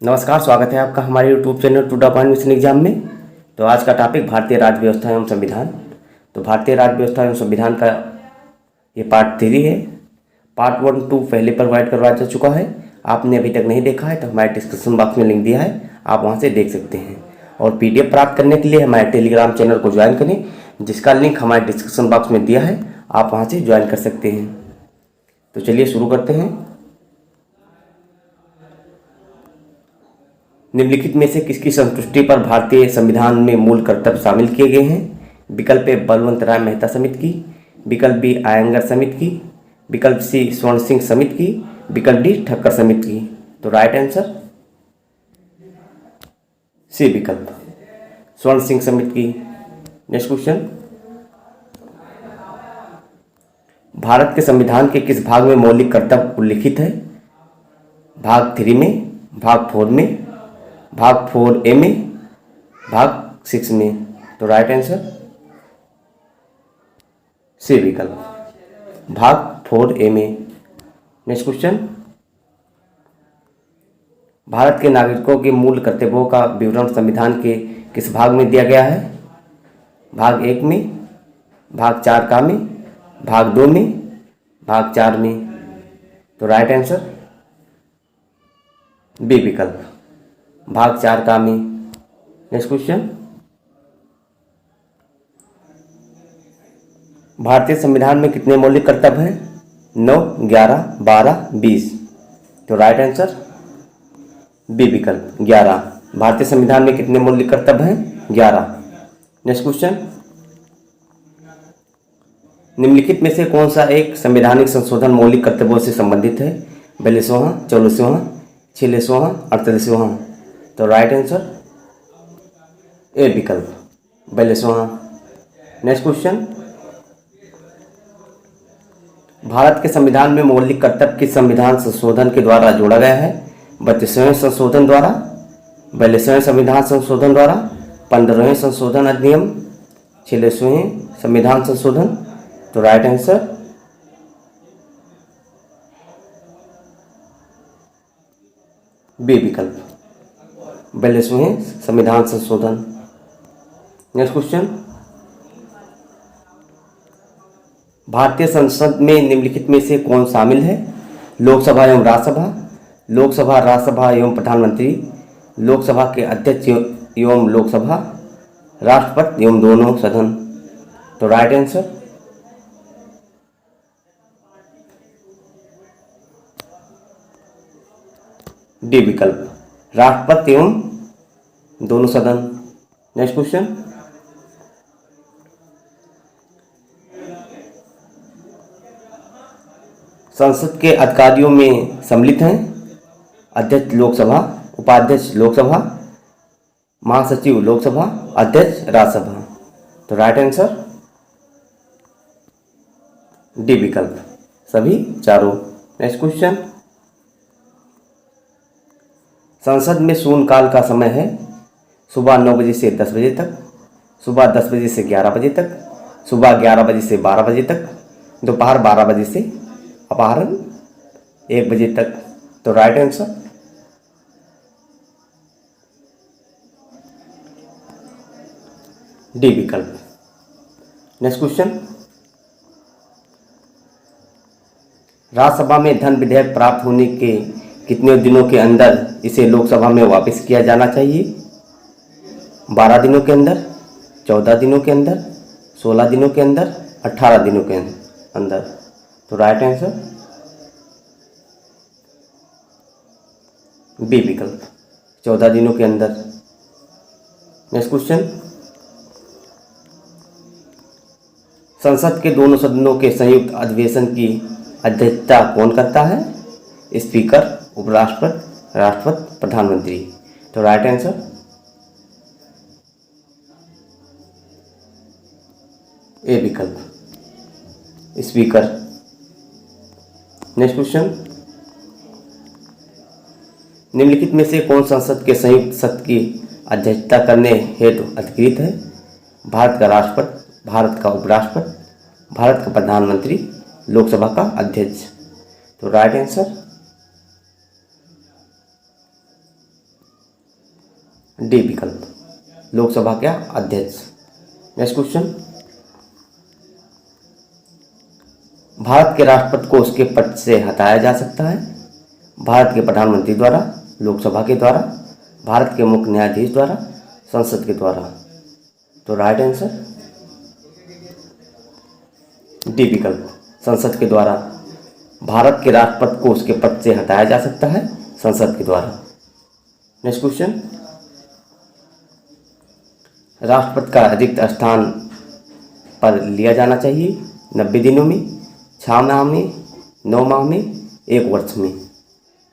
नमस्कार, स्वागत है आपका हमारे YouTube channel to the point mission exam में। तो आज का टॉपिक भारतीय राज्य व्यवस्था एवं संविधान। तो भारतीय राज्य व्यवस्था एवं संविधान का ये पार्ट 3 है। पार्ट 1 2 पहले प्रोवाइड करवाया जा चुका है। आपने अभी तक नहीं देखा है तो हमारे डिस्क्रिप्शन बॉक्स में लिंक दिया है, आप वहाँ से देख सकते हैं। और PDF प्राप्त करने के लिए हमारे टेलीग्राम चैनल को ज्वाइन करें, जिसका लिंक हमारे डिस्क्रिप्शन बॉक्स में दिया है, आप वहाँ से ज्वाइन कर सकते हैं। तो चलिए शुरू करते हैं। निम्नलिखित में से किसकी संतुष्टि पर भारतीय संविधान में मूल कर्तव्य शामिल किए गए हैं? विकल्प ए बलवंत राय मेहता समिति की, विकल्प बी आयंगर समिति की, विकल्प सी स्वर्ण सिंह समिति की, विकल्प डी ठक्कर समिति की। तो राइट आंसर सी विकल्प स्वर्ण सिंह समिति की। नेक्स्ट क्वेश्चन, भारत के संविधान के किस भाग में मौलिक कर्तव्य उल्लिखित है? भाग 3 में, भाग 4 में, भाग 4A में, भाग 6 में। तो राइट आंसर सी विकल्प भाग 4A में। नेक्स्ट क्वेश्चन, भारत के नागरिकों के मूल कर्तव्यों का विवरण संविधान के किस भाग में दिया गया है? भाग 1 में, भाग 4 का में, भाग 2 में, भाग 4 में। तो राइट आंसर बी विकल्प भाग 4 का में। नेक्स्ट क्वेश्चन, भारतीय संविधान में कितने मौलिक कर्तव्य हैं? 9, 11, 12, 20। तो राइट आंसर बी विकल्प 11। भारतीय संविधान में कितने मौलिक कर्तव्य हैं? 11। नेक्स्ट क्वेश्चन, निम्नलिखित में से कौन सा एक संवैधानिक संशोधन मौलिक कर्तव्यों से संबंधित है? 42वां, 44वां, 46वां, 48वां। तो राइट आंसर ए विकल्प 42वां। नेक्स्ट क्वेश्चन, भारत के संविधान में मौलिक कर्तव्य किस संविधान संशोधन के द्वारा जोड़ा गया है? 32वें संशोधन द्वारा, 42वें संविधान संशोधन द्वारा, 15वें संशोधन अधिनियम, 46वें संविधान संशोधन। तो राइट आंसर बी विकल्प 42वें संविधान संशोधन। नेक्स्ट क्वेश्चन, भारतीय संसद में निम्नलिखित में से कौन शामिल है? लोकसभा एवं राज्यसभा, लोकसभा राज्यसभा एवं प्रधानमंत्री, लोकसभा के अध्यक्ष एवं लोकसभा, राष्ट्रपति एवं दोनों सदन। तो राइट आंसर डी विकल्प राष्ट्रपति एवं दोनों सदन। नेक्स्ट क्वेश्चन, संसद के अधिकारियों में सम्मिलित हैं अध्यक्ष लोकसभा, उपाध्यक्ष लोकसभा, महासचिव लोकसभा, अध्यक्ष राज्यसभा। तो राइट आंसर डी विकल्प सभी चारों। नेक्स्ट क्वेश्चन, संसद में शून्यकाल का समय है सुबह 9 बजे से 10 बजे तक, सुबह 10 बजे से 11 बजे तक, सुबह 11 बजे से 12 बजे तक, दोपहर 12 बजे से अपराह्न 1 बजे तक। तो राइट आंसर डी विकल्प। नेक्स्ट क्वेश्चन, राज्यसभा में धन विधेयक प्राप्त होने के कितने दिनों के अंदर इसे लोकसभा में वापस किया जाना चाहिए? 12 दिनों के अंदर, 14 दिनों के अंदर, 16 दिनों के अंदर, 18 दिनों के अंदर। तो राइट आंसर बी विकल्प 14 दिनों के अंदर। नेक्स्ट क्वेश्चन, संसद के दोनों सदनों के संयुक्त अधिवेशन की अध्यक्षता कौन करता है? स्पीकर, उपराष्ट्रपति, राष्ट्रपति, प्रधानमंत्री। तो राइट आंसर ए विकल्प स्पीकर। नेक्स्ट क्वेश्चन, निम्नलिखित में से कौन संसद के संयुक्त सत्र की अध्यक्षता करने हेतु अधिकृत है? भारत का राष्ट्रपति, भारत का उपराष्ट्रपति, भारत का प्रधानमंत्री, लोकसभा का अध्यक्ष। तो राइट आंसर डी विकल्प, लोकसभा का अध्यक्ष। नेक्स्ट क्वेश्चन, भारत के राष्ट्रपति को उसके पद से हटाया जा सकता है? भारत के प्रधानमंत्री द्वारा, लोकसभा के द्वारा, भारत के मुख्य न्यायाधीश द्वारा, संसद के द्वारा। तो राइट आंसर डी विकल्प, संसद के द्वारा। भारत के राष्ट्रपति को उसके पद से हटाया जा सकता है संसद के द्वारा। नेक्स्ट क्वेश्चन, राष्ट्रपति का रिक्त स्थान पर लिया जाना चाहिए 90 दिनों में, 6 माह में, 9 माह में, 1 वर्ष में।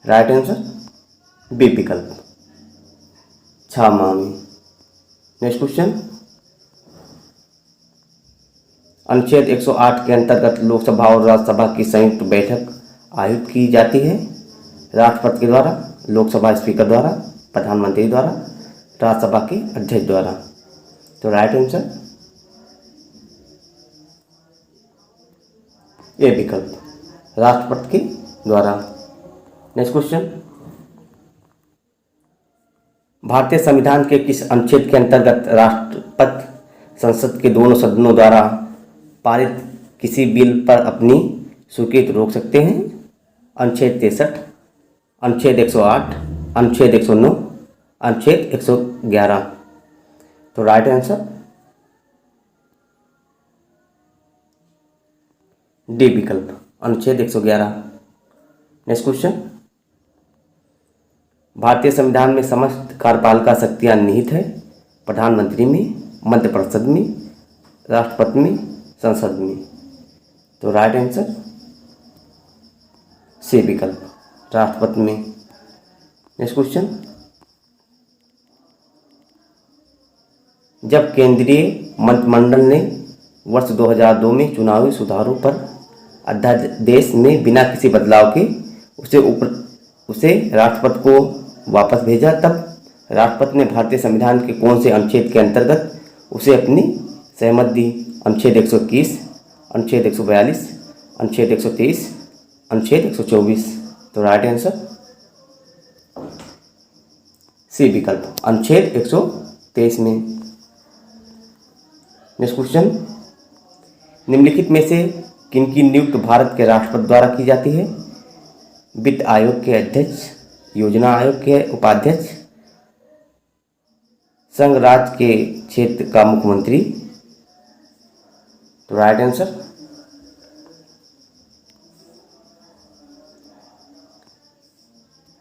राइट आंसर बी विकल्प, 6 माह में। नेक्स्ट क्वेश्चन, अनुच्छेद 108 के अंतर्गत लोकसभा और राज्यसभा की संयुक्त बैठक आयोजित की जाती है राष्ट्रपति के द्वारा, लोकसभा स्पीकर द्वारा, प्रधानमंत्री द्वारा, राज्यसभा के अध्यक्ष द्वारा। तो राइट आंसर ए विकल्प, राष्ट्रपति के द्वारा। नेक्स्ट क्वेश्चन, भारतीय संविधान के किस अनुच्छेद के अंतर्गत राष्ट्रपति संसद के दोनों सदनों द्वारा पारित किसी बिल पर अपनी स्वीकृति रोक सकते हैं? अनुच्छेद 63, अनुच्छेद 108, अनुच्छेद 109, अनुच्छेद 111। तो राइट आंसर डी विकल्प, अनुच्छेद 111। नेक्स्ट क्वेश्चन, भारतीय संविधान में समस्त कार्यपालिका शक्तियां निहित है प्रधानमंत्री में, मध्य परिषद में, राष्ट्रपति में, संसद में। तो राइट आंसर सी विकल्प, राष्ट्रपति में। नेक्स्ट क्वेश्चन, जब केंद्रीय मंत्रिमंडल ने वर्ष 2002 में चुनावी सुधारों पर अध्यादेश में बिना किसी बदलाव के उसे राष्ट्रपति को वापस भेजा, तब राष्ट्रपति ने भारतीय संविधान के कौन से अनुच्छेद के अंतर्गत उसे अपनी सहमति दी? अनुच्छेद 121, अनुच्छेद 142, अनुच्छेद 123, अनुच्छेद 124। तो राइट आंसर सी विकल्प, अनुच्छेद 123 में। नेक्स्ट क्वेश्चन, निम्नलिखित में से किनकी नियुक्ति भारत के राष्ट्रपति द्वारा की जाती है? वित्त आयोग के अध्यक्ष, योजना आयोग के उपाध्यक्ष, संघ राज्य के क्षेत्र का मुख्यमंत्री। तो राइट आंसर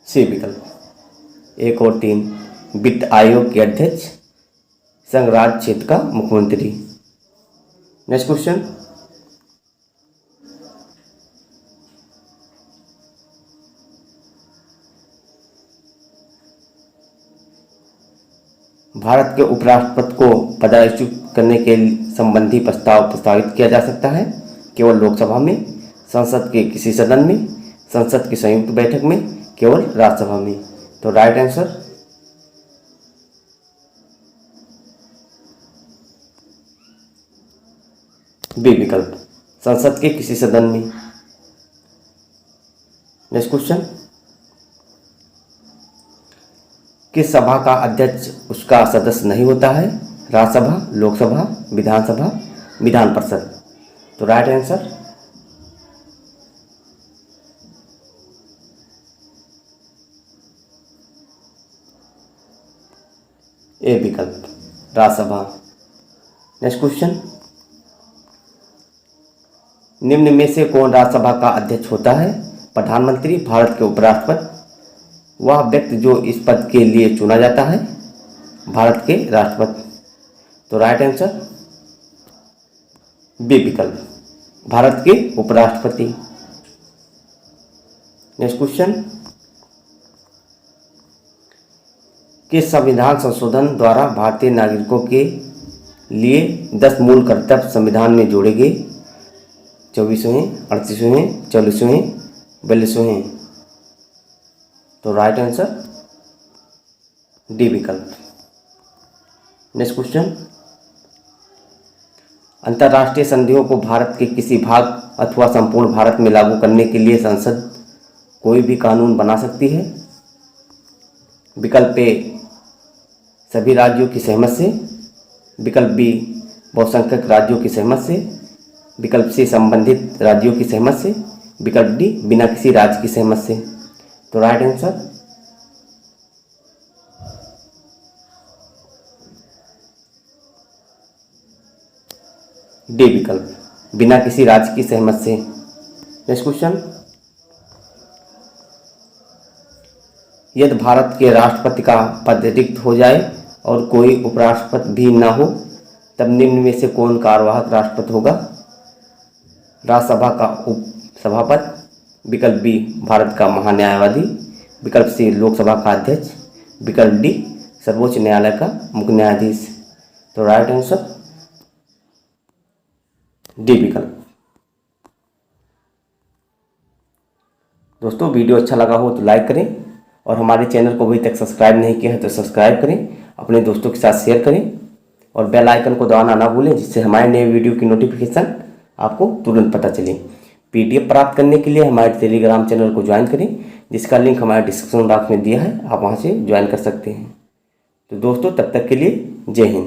सी विकल्प, 1 और 3, वित्त आयोग के अध्यक्ष, संघ राज्य क्षेत्र का मुख्यमंत्री। नेक्स्ट क्वेश्चन, भारत के उपराष्ट्रपति को पदच्युत करने के संबंधी प्रस्ताव प्रस्तावित किया जा सकता है केवल लोकसभा में, संसद के किसी सदन में, संसद की संयुक्त बैठक में, केवल राज्यसभा में। तो राइट आंसर बी विकल्प, संसद के किसी सदन में। नेक्स्ट क्वेश्चन, किस सभा का अध्यक्ष उसका सदस्य नहीं होता है? राज्यसभा, लोकसभा, विधानसभा, विधान परिषद। तो राइट आंसर ए विकल्प, राज्यसभा। नेक्स्ट क्वेश्चन, निम्न में से कौन राज्यसभा का अध्यक्ष होता है? प्रधानमंत्री, भारत के उपराष्ट्रपति, वह व्यक्ति जो इस पद के लिए चुना जाता है, भारत के राष्ट्रपति। तो राइट आंसर बी विकल्प, भारत के उपराष्ट्रपति। नेक्स्ट क्वेश्चन, किस संविधान संशोधन द्वारा भारतीय नागरिकों के लिए 10 मूल कर्तव्य संविधान में जोड़े गए? 24वें, 38वें, 40वें, 42वें। तो राइट आंसर डी विकल्प। नेक्स्ट क्वेश्चन, अंतर्राष्ट्रीय संधियों को भारत के किसी भाग अथवा संपूर्ण भारत में लागू करने के लिए संसद कोई भी कानून बना सकती है? विकल्प ए सभी राज्यों की सहमति से। विकल्प बी बहुसंख्यक राज्यों की सहमति से। विकल्प सी संबंधित राज्यों की सहमति से। विकल्प डी बिना किसी राज्य की सहमति से। तो राइट आंसर डी विकल्प, बिना किसी राज्य की सहमति से। नेक्स्ट क्वेश्चन, यदि भारत के राष्ट्रपति का पद रिक्त हो जाए और कोई उपराष्ट्रपति भी न हो, तब निम्न में से कौन कार्यवाहक राष्ट्रपति होगा? राज्यसभा का उपसभापति। विकल्प बी भारत का महान्यायवादी। विकल्प सी लोकसभा का अध्यक्ष। विकल्प डी सर्वोच्च न्यायालय का मुख्य न्यायाधीश। तो राइट आंसर डी विकल्प। दोस्तों वीडियो अच्छा लगा हो तो लाइक करें और हमारे चैनल को अभी तक सब्सक्राइब नहीं किया है तो सब्सक्राइब करें, अपने दोस्तों के साथ शेयर करें और बेल आइकन को दबाना ना भूलें, जिससे हमारे नए वीडियो की नोटिफिकेशन आपको तुरंत पता चले। पीडीएफ प्राप्त करने के लिए हमारे टेलीग्राम चैनल को ज्वाइन करें, जिसका लिंक हमारे डिस्क्रिप्शन बॉक्स में दिया है, आप वहां से ज्वाइन कर सकते हैं। तो दोस्तों तब तक के लिए जय हिंद।